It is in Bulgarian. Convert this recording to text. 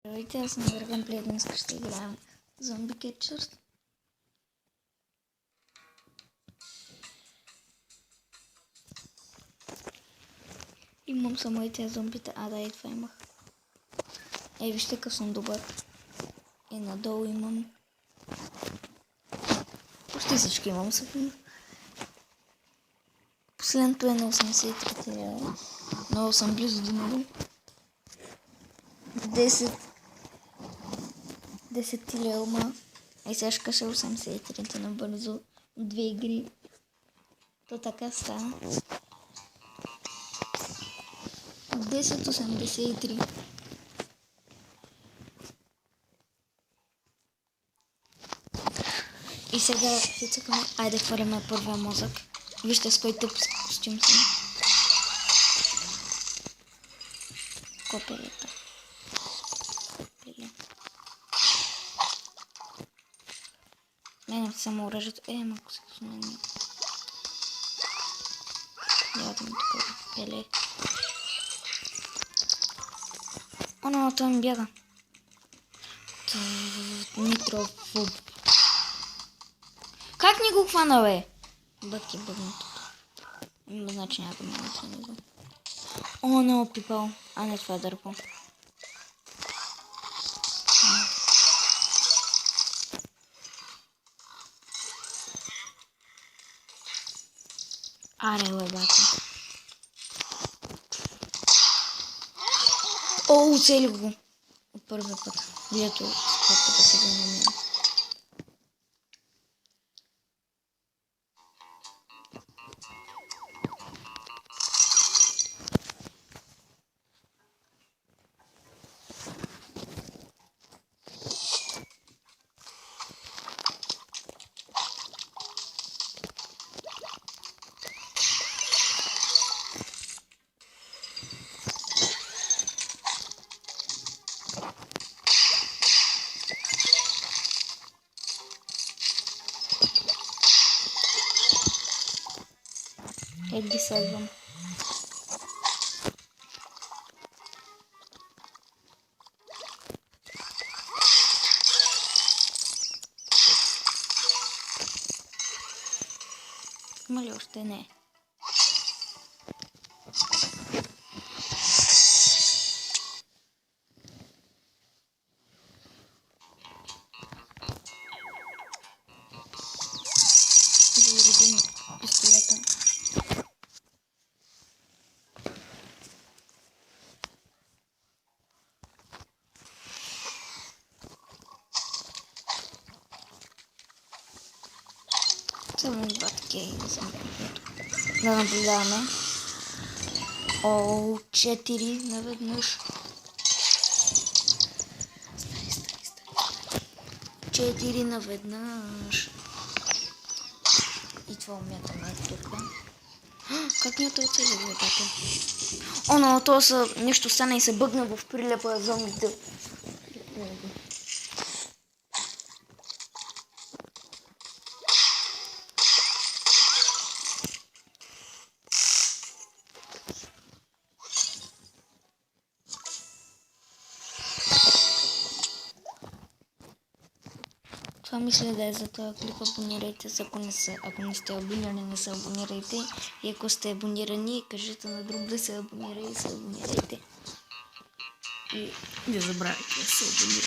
Здравейте, аз съм Dragon Play, днес ще играем Zombie Catchers. Имам само и тези зомбита. Да, и това имах. Вижте къв съм добър. И надолу имам. Почти всички имам съпи. Последното е на 83 лева. Много съм близо до него. 10 лева. Сега ще кажа 83 набързо. 2 игри. То така става. 10,83. И сега цъкаме. Айде хвърляме първия мозък. Вижте с кой тъп костюм съм. Копелета. Мене само оръжието. Малко се посмени. Ядам тук. Пеле. Но той ми бяга. Нитрофоб. Как ни го хвана, бе? Бъки бъгнато. Значи няма да ме натренира. Не, пипал. Не, това е дърпо. Аре, лебата. Оцелих го. От първия път. Лето спорта се го намеря. Ги следвам. Има ли още? Не. Заредим пистолета. Само два такива да наблюдаваме. 4 наведнъж. 4 наведнъж. И това умятаме тук. Как ми е това цели гледата? То са нещо стана и се бъгна в прилепа зомбите. Това мисля да е за този клип. Абонирайте се, ако не сте абонирани, не се абонирайте. И ако сте абонирани, кажете на друг да се абонира и се абонирайте. И не забравяйте да се абонирате.